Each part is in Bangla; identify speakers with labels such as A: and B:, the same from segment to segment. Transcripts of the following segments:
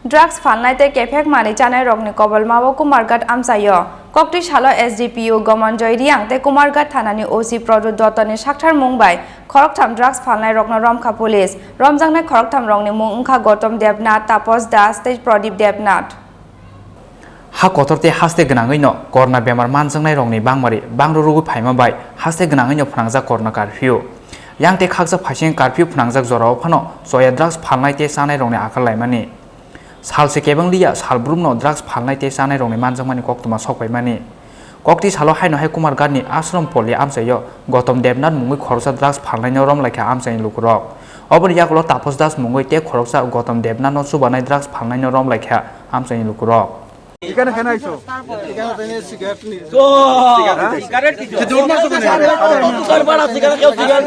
A: Drugs Phalnai te kefek mani Chanairokni Kobolmao Kumarghat Amchaio Kokti Shalo SDPU Gomonjoy Riang te Kumarghat Thanani OC Product Dotoni Shakthar Mumbai Khoroktham Drugs Phalnairokno Romkha Police Romjangne Khoroktham Rongni Mung Ungkha Gotom Devnath Tapos Das te Pradip Devnath
B: Ha kotorte haste gnangoi no korna bemar manjangnai rongni bangmari bangro rugu phaima bai haste gnangoi no phangjak korna curfew yang te khakjak phaising curfew phangjak jorao phano soya drugs phalnai te sanai rongni akal laimani salse kebang liya salbrum no drugs phalnai te sanai rongni manjangmani koktuma sokpaimani kokti salo haino hai Kumarghat ni ashram poli Amchaio Gotom Devnath mungoi khoroksa drugs phalnai no rom laikha Amchaio lukurok oboni yakulo Tapos Das mungoi te khoroksa Gotom Devnath no subanai drugs phalnai no rom laikha Amchaio lukurok
C: এখানে কেন আইছো এখানে তেনে সিগারেট নি তো সিগারেট কি জোর না শুনে দোকান বড় সিগারেট কেউ সিগারেট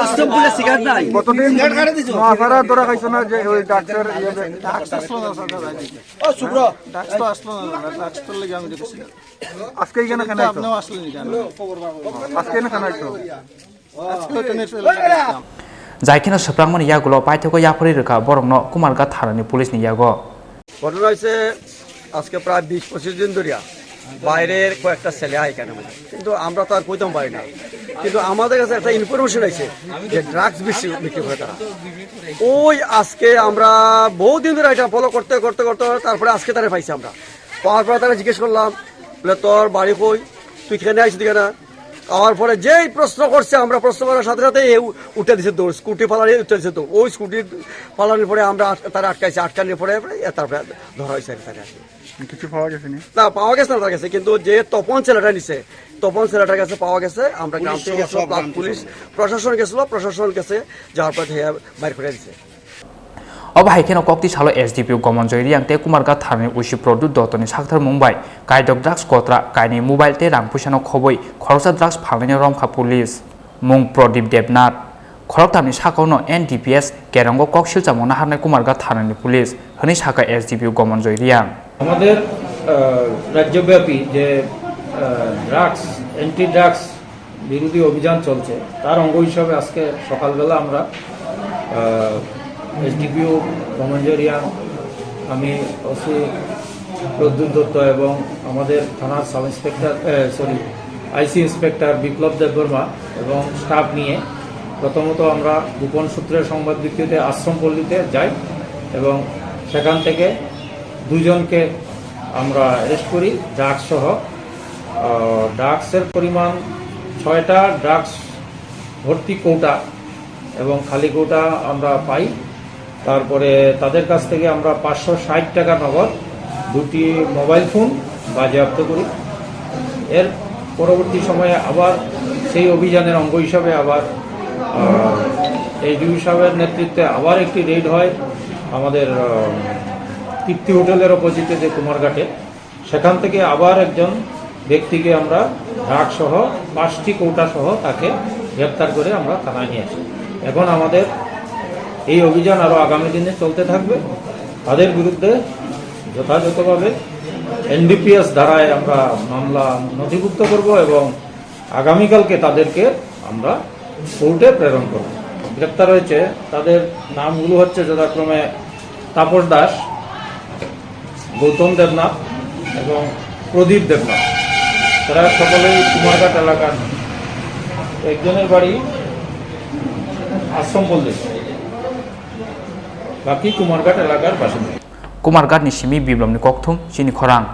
C: সিস্টেম বলে সিগারেট নাই কতদিন সিগারেট খারে দিছো মাফারা তোরা খাইছো না যে ওই ডাক্তার ডাক্তার আসলো না ও শুভ্র ডাক্তার আসলো না ডাক্তার লাগি আমি দেখছি আজকে এখানে কেন আইছো আপনিও আসলেন কেন আজকে এখানে কেন আইছো আজকে তেনে
B: যাইখিনা সপ্রাংমনি ইয়াগুলো পাইথকো ইয়াফরি রেখা বরংনো Kumarghat থানানি পুলিশনি ইয়াগো
D: ঘটনা হইছে আজকে প্রায় 20-25 দিন ধরিয়া বাইরের কয়েকটা ছেলে আয় কেন কিন্তু আমরা তো আর কইতাম পারি না কিন্তু আমাদের কাছে একটা ইনফরমেশন আছে যে ড্রাগস বিক্রি করে তারা ওই আজকে আমরা বহুদিন ধরে এটা ফলো করতে করতে করতে তারপরে আজকে তারা পাইছি আমরা পাওয়ার পরে তারা জিজ্ঞেস করলাম বলে তোর বাড়ি কই তুই কেন আইছিস কেন আওয়ার পরে যেই প্রশ্ন করছে আমরা প্রশ্ন করার সাথে সাথে উঠে দিছে দৌড় স্কুটি ফালানি উঠে দিছে দৌড় ওই স্কুটি ফালানোর পরে আমরা তারা আটকাইছে আটকানোর পরে তারপরে ধরা হয়েছে তারা
C: কিছু পাওয়া গেছে
D: না পাওয়া গেছে না তার কাছে কিন্তু যে তপন ছেলেটা নিছে তপন ছেলেটার কাছে পাওয়া গেছে আমরা গ্রাম থেকে গেছিল পুলিশ প্রশাসন গেছিল প্রশাসন কাছে যাওয়ার পর বাইর করে দিছে
B: অবাহাইকেন kokti salo SDPU Gomonjoy Riang te Kumarghat thanani OC Product Dotoni Shakthar Mumbai kaidok drugs kotra kaini mobile te rang puisano khoboi khoroksa drugs phalnai Romkha Police mung Pradip Devnath Khoroktham ni sakauno NDPS kerango koksil jamona harnai Kumarghat thanani Police hini saka SDPU Gomonjoy Riang
E: আমাদের রাজ্যব্যাপী যে ড্রাগস অ্যান্টি ড্রাগস বিরোধী অভিযান চলছে তার অঙ্গ হিসাবে আজকে সকালবেলা আমরা এসডিপিও গোমঞ্জয় রিয়াং আমি ওসি প্রদ্যুৎ দত্ত এবং আমাদের থানার সাব ইন্সপেক্টর আইসি ইন্সপেক্টর বিপ্লব দেববর্মা এবং স্টাফ নিয়ে প্রথমত আমরা গোপন সূত্রের সংবাদ ভিত্তিতে আশ্রমপল্লীতে যাই এবং সেখান থেকে দুজনকে আমরা অ্যারেস্ট করি ড্রাগস সহ ড্রাগসের পরিমাণ 6টা ড্রাগস ভর্তি কৌটা এবং খালি কৌটা আমরা পাই তারপরে তাদের কাছ থেকে আমরা 560 টাকা নগদ 2টি মোবাইল ফোন বাজেয়াপ্ত করি এর পরবর্তী সময়ে আবার সেই অভিযানের অঙ্গ হিসাবে আবার এইচডিপি সাহেবের নেতৃত্বে আবার একটি রেড হয় আমাদের তৃপ্তি হোটেলের অপোজিটে যে কুমারঘাটে সেখান থেকে আবার একজন ব্যক্তিকে আমরা ড্রাগ সহ 5টি কৌটা সহ তাকে গ্রেপ্তার করে আমরা থানায় নিয়ে আসি এখন আমাদের এই অভিযান আরও আগামী দিনে চলতে থাকবে তাদের বিরুদ্ধে যথাযথভাবে এনডিপিএস ধারায় আমরা মামলা নথিভুক্ত করব এবং আগামীকালকে তাদেরকে আমরা কোর্টে প্রেরণ করব গ্রেপ্তার হয়েছে তাদের নামগুলো হচ্ছে যথাক্রমে তাপস দাস গৌতম দেবনাথ এবং প্রদীপ দেবনাথ তারা সকলেই কুমারঘাট এলাকার একজনের বাড়ি আশ্রমপল্লী বাকি কুমারঘাট এলাকার বাসিন্দা
B: Kumarghat ni simi biblom ni kokthum Chini Khorang